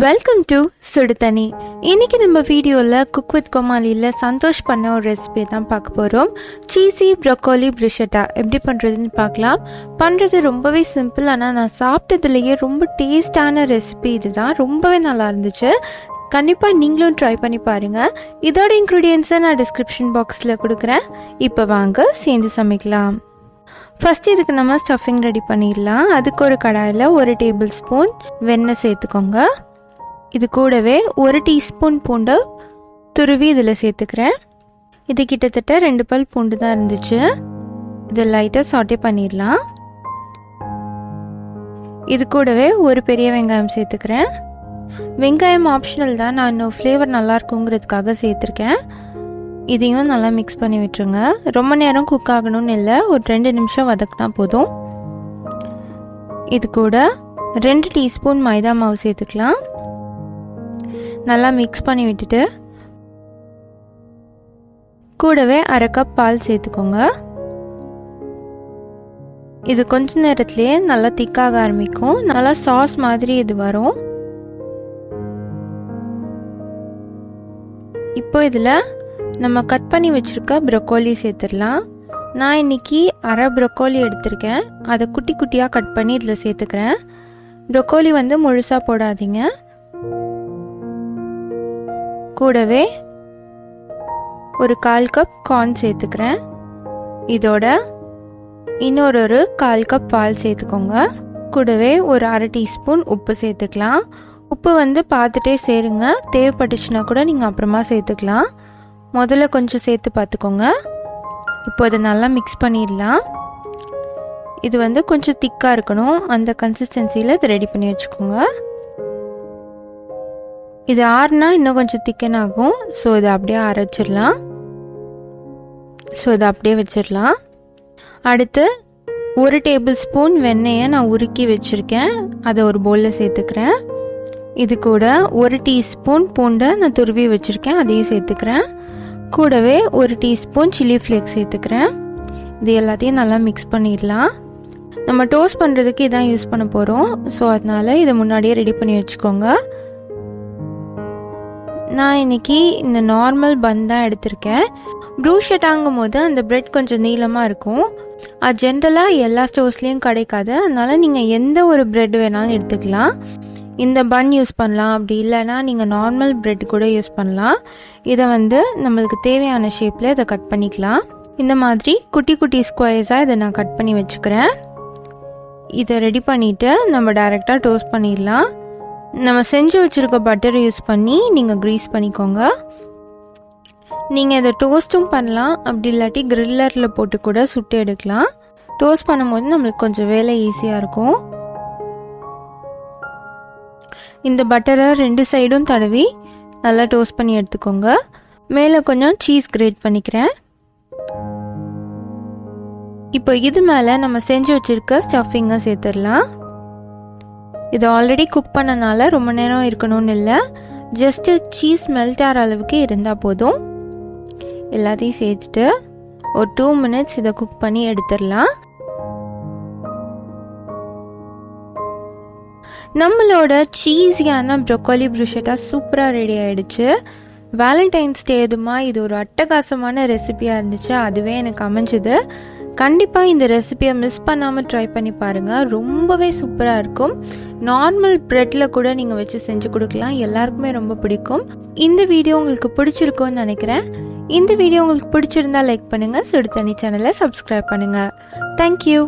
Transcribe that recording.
Welcome to சுடுதண்ணி. இன்னைக்கு நம்ம வீடியோவில் குக் வித் கொமாலியில் சந்தோஷ் பண்ண ஒரு ரெசிபி தான் பார்க்க போகிறோம். சீஸி ப்ரொக்கோலி ப்ருஷெட்டா எப்படி பண்ணுறதுன்னு பார்க்கலாம். பண்ணுறது ரொம்பவே சிம்பிள், ஆனால் நான் சாப்பிட்டதுலேயே ரொம்ப டேஸ்டான ரெசிபி இது தான். ரொம்பவே நல்லா இருந்துச்சு. கண்டிப்பாக நீங்களும் ட்ரை பண்ணி பாருங்கள். இதோட இன்க்ரீடியன்ஸை நான் டிஸ்கிரிப்ஷன் பாக்ஸில் கொடுக்குறேன். இப்போ வாங்க சேர்ந்து சமைக்கலாம். ஃபஸ்ட்டு இதுக்கு நம்ம ஸ்டஃபிங் ரெடி பண்ணிடலாம். அதுக்கு ஒரு கடாயில் 1 டேபிள் ஸ்பூன் வெண்ணெய் சேர்த்துக்கோங்க. இது கூடவே 1 டீஸ்பூன் பூண்டு துருவி இதில் சேர்த்துக்கிறேன். இது கிட்டத்தட்ட 2 பல் பூண்டு தான் இருந்துச்சு. இதை லைட்டாக சாட்டே பண்ணிடலாம். இது கூடவே ஒரு பெரிய வெங்காயம் சேர்த்துக்கிறேன். வெங்காயம் ஆப்ஷனல் தான், நான் இன்னும் ஃப்ளேவர் நல்லா இருக்குங்கிறதுக்காக சேர்த்துருக்கேன். இதையும் நல்லா மிக்ஸ் பண்ணி விட்டுருங்க. ரொம்ப நேரம் குக் ஆகணும்னு இல்லை, ஒரு 2 நிமிஷம் வதக்கினா போதும். இது கூட 2 டீஸ்பூன் மைதா மாவு சேர்த்துக்கலாம். நல்லா மிக்ஸ் பண்ணி விட்டுட்டு கூடவே 1/2 கப் பால் சேர்த்துக்கோங்க. இது கொஞ்ச நேரத்துலேயே நல்லா திக்காக ஆரம்பிக்கும். நல்லா சாஸ் மாதிரி இது வரும். இப்போ இதில் நம்ம கட் பண்ணி வச்சுருக்க ப்ரொக்கோலி சேர்த்துடலாம். நான் இன்னைக்கு 1/2 ப்ரொக்கோலி எடுத்திருக்கேன். அதை குட்டி குட்டியாக கட் பண்ணி இதில் சேர்த்துக்கிறேன். ப்ரொக்கோலி முழுசாக போடாதீங்க. கூடவே ஒரு 1/4 கப் கார்ன் சேர்த்துக்கிறேன். இதோட இன்னொரு 1/4 கப் பால் சேர்த்துக்கோங்க. கூடவே ஒரு 1/2 டீஸ்பூன் உப்பு சேர்த்துக்கலாம். உப்பு பார்த்துட்டே சேருங்க. தேவைப்பட்டுச்சுன்னா கூட நீங்கள் அப்புறமா சேர்த்துக்கலாம். முதல்ல கொஞ்சம் சேர்த்து பார்த்துக்கோங்க. இப்போ அதை நல்லா மிக்ஸ் பண்ணிடலாம். இது கொஞ்சம் திக்காக இருக்கணும். அந்த கன்சிஸ்டன்சியில் இதை ரெடி பண்ணி வச்சுக்கோங்க. இது ஆறுனா இன்னும் கொஞ்சம் திக்கன் ஆகும். ஸோ இதை அப்படியே அரைச்சிடலாம். ஸோ இதை அப்படியே வச்சிடலாம். அடுத்து 1 டேபிள் ஸ்பூன் வெண்ணெயை நான் உருக்கி வச்சுருக்கேன். அதை ஒரு பவுலில் சேர்த்துக்கிறேன். இது கூட 1 டீஸ்பூன் பூண்டை நான் துருவி வச்சுருக்கேன். அதையும் சேர்த்துக்கிறேன். கூடவே 1 டீஸ்பூன் சில்லி ஃப்ளேக்ஸ் சேர்த்துக்கிறேன். இது எல்லாத்தையும் நல்லா மிக்ஸ் பண்ணிடலாம். நம்ம டோஸ்ட் பண்ணுறதுக்கு இதான் யூஸ் பண்ண போகிறோம். ஸோ அதனால் இதை முன்னாடியே ரெடி பண்ணி வச்சுக்கோங்க. நான் இன்னைக்கு இந்த நார்மல் பன் தான் எடுத்திருக்கேன். ப்ரூஷெட்டாங்கும் போது அந்த பிரெட் கொஞ்சம் நீளமாக இருக்கும். அது ஜென்ரலாக எல்லா ஸ்டோர்ஸ்லேயும் கிடைக்காது. அதனால் நீங்கள் எந்த ஒரு பிரெட் வேணாலும் எடுத்துக்கலாம். இந்த பன் யூஸ் பண்ணலாம். அப்படி இல்லைன்னா நீங்கள் நார்மல் பிரெட் கூட யூஸ் பண்ணலாம். இதை நம்மளுக்கு தேவையான ஷேப்பில் இதை கட் பண்ணிக்கலாம். இந்த மாதிரி குட்டி குட்டி ஸ்கொயர்ஸாக இதை நான் கட் பண்ணி வச்சுக்கிறேன். இதை ரெடி பண்ணிவிட்டு நம்ம டைரெக்டாக டோஸ்ட் பண்ணிடலாம். நம்ம செஞ்சு வச்சுருக்க பட்டரை யூஸ் பண்ணி நீங்கள் க்ரீஸ் பண்ணிக்கோங்க. நீங்கள் இதை டோஸ்ட்டும் பண்ணலாம். அப்படி இல்லாட்டி கிரில்லரில் போட்டு கூட சுட்டு எடுக்கலாம். டோஸ்ட் பண்ணும்போது நம்மளுக்கு கொஞ்சம் வேலை ஈஸியாக இருக்கும். இந்த பட்டரை 2 சைடும் தடவி நல்லா டோஸ்ட் பண்ணி எடுத்துக்கோங்க. மேலே கொஞ்சம் சீஸ் கிரேட் பண்ணிக்கிறேன். இப்போ இது மேலே நம்ம செஞ்சு வச்சுருக்க ஸ்டஃபிங்கை சேர்த்துடலாம். இது ஆல்ரெடி குக் பண்ணனால ரொம்ப நேரம் இருக்கணும்னு இல்லை, ஜஸ்ட்டு சீஸ் மெல்ட் ஆகிற அளவுக்கு இருந்தால் போதும். எல்லாத்தையும் சேர்த்துட்டு ஒரு 2 மினிட்ஸ் இதை குக் பண்ணி எடுத்துடலாம். நம்மளோட சீஸியான ப்ரொக்கோலி ப்ருஷெட்டா சூப்பராக ரெடி ஆகிடுச்சு. வேலண்டைன்ஸ் டே எதுமா இது ஒரு அட்டகாசமான ரெசிபியாக இருந்துச்சு. அதுவே எனக்கு அமைஞ்சுது. கண்டிப்பாக இந்த ரெசிபியை மிஸ் பண்ணாமல் ட்ரை பண்ணி பாருங்கள். ரொம்பவே சூப்பராக இருக்கும். நார்மல் ப்ரெட்டில் கூட நீங்கள் வச்சு செஞ்சு கொடுக்கலாம். எல்லாருக்குமே ரொம்ப பிடிக்கும். இந்த வீடியோ உங்களுக்கு பிடிச்சிருக்கும்னு நினைக்கிறேன். இந்த வீடியோ உங்களுக்கு பிடிச்சிருந்தா லைக் பண்ணுங்கள். சுடுதண்ணி சேனலை சப்ஸ்கிரைப் பண்ணுங்கள். தேங்க்யூ.